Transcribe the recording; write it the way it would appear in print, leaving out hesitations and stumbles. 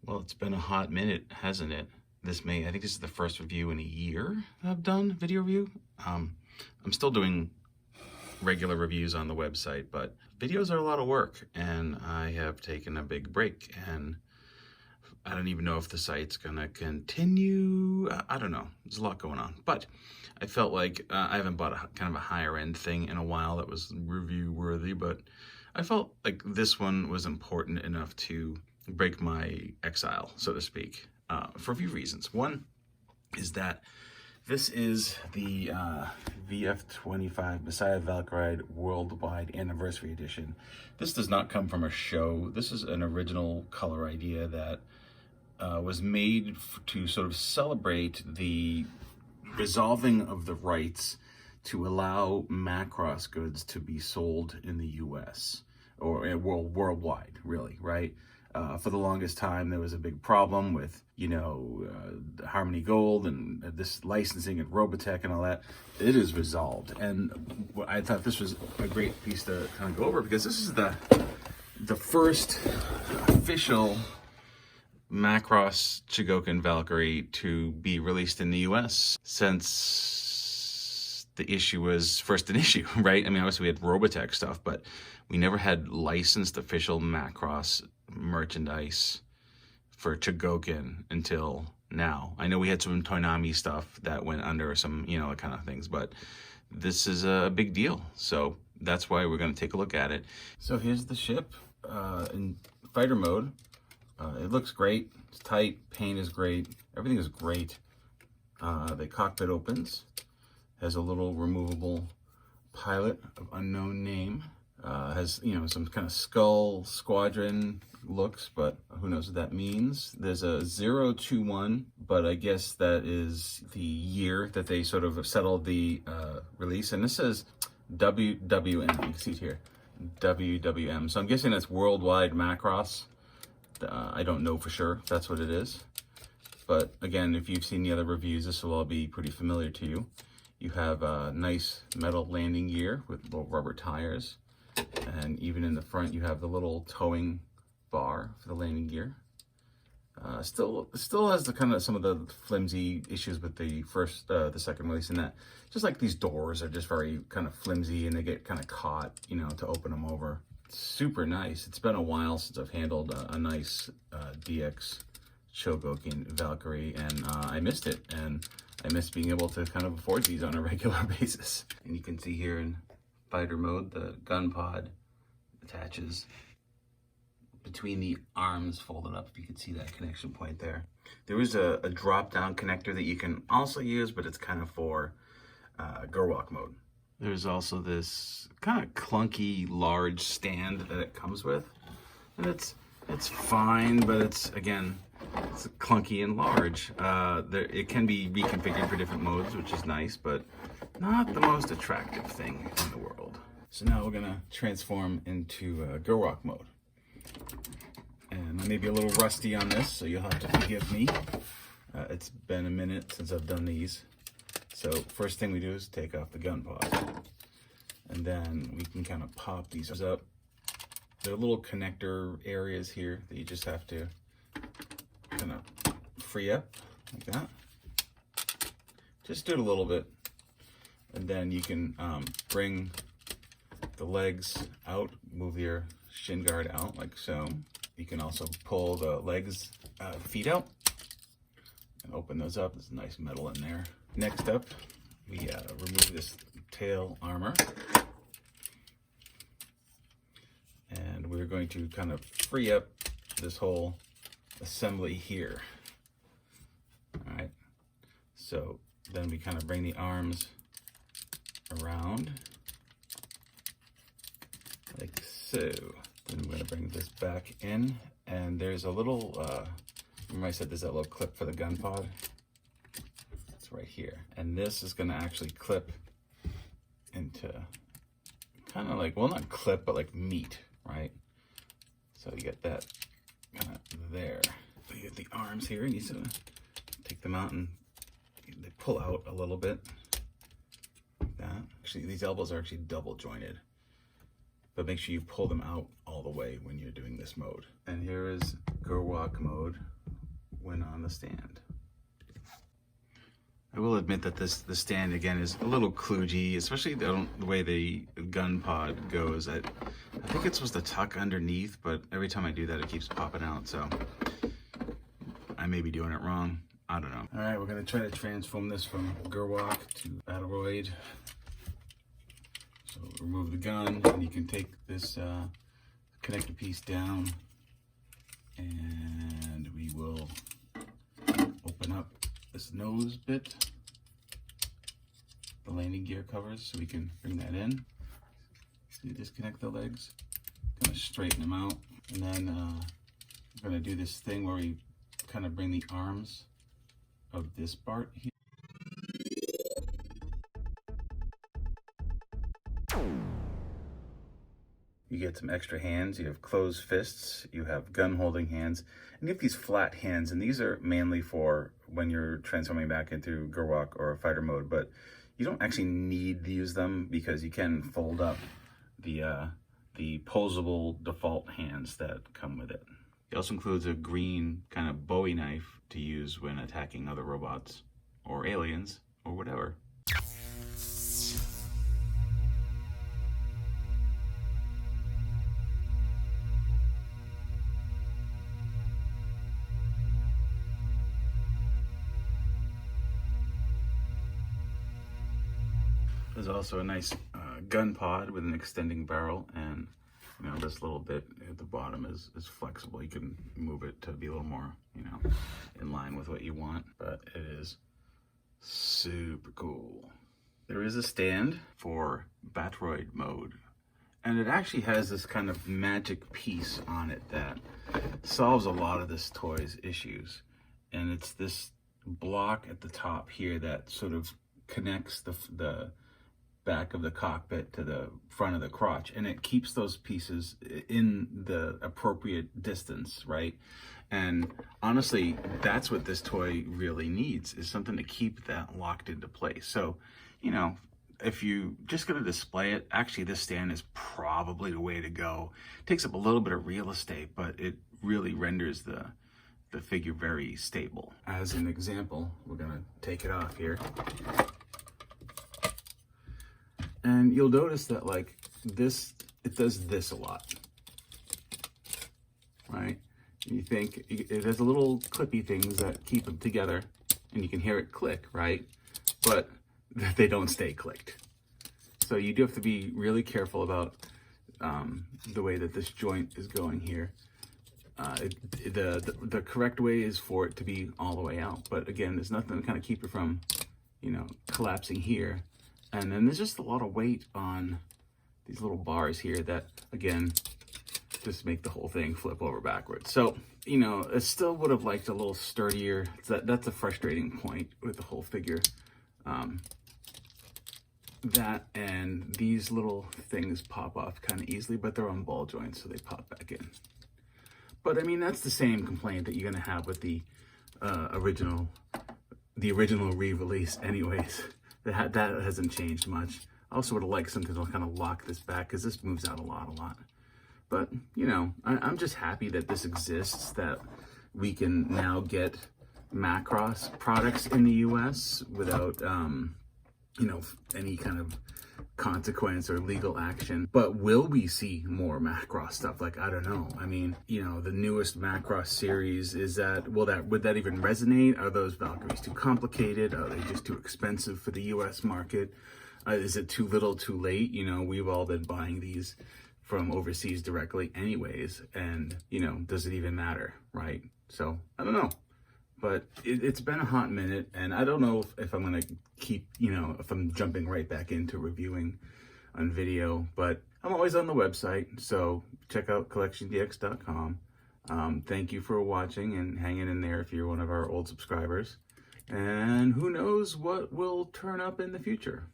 Well, it's been a hot minute, hasn't it? I think this is the first review in a year I've done, video review. I'm still doing regular reviews on the website, but videos are a lot of work, and I have taken a big break, and I don't even know if the site's gonna continue. I don't know. There's a lot going on, but I felt like I haven't bought kind of a higher end thing in a while that was review worthy, but I felt like this one was important enough to break my exile, so to speak, for a few reasons. One is that this is the VF-25 Messiah Valkyrie Worldwide Anniversary Edition. This does not come from a show. This is an original color idea that was made to sort of celebrate the resolving of the rights to allow Macross goods to be sold in the US or worldwide, really, right? For the longest time, there was a big problem with, Harmony Gold and this licensing and Robotech and all that. It is resolved. And I thought this was a great piece to kind of go over, because this is the first official Macross Chogokin Valkyrie to be released in the US since the issue was first an issue, right? I mean, obviously we had Robotech stuff, but we never had licensed official Macross merchandise for Chogokin until now. I know we had some Toonami stuff that went under, some, kind of things, but this is a big deal. So that's why we're going to take a look at it. So here's the ship in fighter mode. It looks great. It's tight. Paint is great. Everything is great. The cockpit opens. Has a little removable pilot of unknown name. Has, some kind of skull squadron looks, but who knows what that means. There's a 021, but I guess that is the year that they sort of settled the release. And this says WWM. You can see it here. WWM. So I'm guessing that's Worldwide Macross. I don't know for sure if that's what it is. But again, if you've seen the other reviews, this will all be pretty familiar to you. You have a nice metal landing gear with little rubber tires. And even in the front, you have the little towing bar for the landing gear. Still has the kind of some of the flimsy issues with the second release, in that just like these doors are just very kind of flimsy and they get kind of caught, to open them over. It's super nice. It's been a while since I've handled a nice DX Chogokin Valkyrie, and I missed it, and I missed being able to kind of afford these on a regular basis. And you can see here in fighter mode, the gun pod attaches between the arms folded up, if you can see that connection point there. There is a drop-down connector that you can also use, but it's kind of for Gerwalk mode. There's also this kind of clunky large stand that it comes with, and it's fine, but it's clunky and large. It can be reconfigured for different modes, which is nice, but not the most attractive thing in the world. So now we're gonna transform into Gerwalk mode. And I may be a little rusty on this, so you'll have to forgive me. It's been a minute since I've done these. So first thing we do is take off the gun pod. And then we can kind of pop these up. There are little connector areas here that you just have to kind of free up like that. Just do it a little bit. And then you can bring the legs out, move your shin guard out like so. You can also pull the legs, feet out and open those up. There's nice metal in there. Next up, we remove this tail armor. And we're going to kind of free up this whole assembly here. All right. So then we kind of bring the arms around like so. Then I'm going to bring this back in, and there's a little, remember I said there's that little clip for the gun pod? It's right here. And this is going to actually clip into kind of like, well, not clip, but like meat, right? So you get that kind of there. So you get the arms here, and you sort of take them out and they pull out a little bit like that. Actually, these elbows are actually double jointed, but make sure you pull them out all the way when you're doing this mode. And here is Gerwalk mode when on the stand. I will admit that the stand again is a little kludgy, especially the way the gun pod goes. I think it's supposed to tuck underneath, but every time I do that it keeps popping out, so I may be doing it wrong. I don't know. Alright, we're going to try to transform this from Gerwalk to Battleroid. So remove the gun, and you can take this connector piece down, and we will open up this nose bit, the landing gear covers, so we can bring that in. So you disconnect the legs, kind of straighten them out, and then we're going to do this thing where we kind of bring the arms of this part here. You get some extra hands. You have closed fists, you have gun holding hands, and you have these flat hands, and these are mainly for when you're transforming back into Gerwalk or fighter mode, but you don't actually need to use them because you can fold up the posable default hands that come with it. It also includes a green kind of Bowie knife to use when attacking other robots or aliens or whatever. There's also a nice gun pod with an extending barrel, and you know, this little bit at the bottom is flexible. You can move it to be a little more, you know, in line with what you want, but it is super cool. There is a stand for Battleroid mode, and it actually has this kind of magic piece on it that solves a lot of this toy's issues. And it's this block at the top here that sort of connects the back of the cockpit to the front of the crotch, and it keeps those pieces in the appropriate distance, right? And honestly, that's what this toy really needs, is something to keep that locked into place. So, you know, if you just gonna display it, actually this stand is probably the way to go. It takes up a little bit of real estate, but it really renders the figure very stable. As an example, we're gonna take it off here. And you'll notice that, like, this, it does this a lot, right? And you think, there's a little clippy things that keep them together, and you can hear it click, right? But they don't stay clicked. So you do have to be really careful about the way that this joint is going here. The correct way is for it to be all the way out. But again, there's nothing to kind of keep it from, you know, collapsing here. And then there's just a lot of weight on these little bars here that, again, just make the whole thing flip over backwards. So, you know, I still would have liked a little sturdier. That's a frustrating point with the whole figure. That and these little things pop off kind of easily, but they're on ball joints, so they pop back in. But I mean, that's the same complaint that you're gonna have with the original re-release anyways. That hasn't changed much. I also would have liked something to kind of lock this back, because this moves out a lot. But, you know, I'm just happy that this exists, that we can now get Macross products in the US without, you know, any kind of consequence or legal action. But will we see more Macross stuff? Like, I don't know. I mean, you know, the newest Macross series, would that even resonate? Are those Valkyries too complicated? Are they just too expensive for the US market? Is it too little too late? You know, we've all been buying these from overseas directly anyways, and, you know, does it even matter, right? So, I don't know. But it's been a hot minute, and I don't know if I'm going to keep, you know, if I'm jumping right back into reviewing on video, but I'm always on the website, so check out CollectionDX.com. Thank you for watching and hanging in there if you're one of our old subscribers. And who knows what will turn up in the future.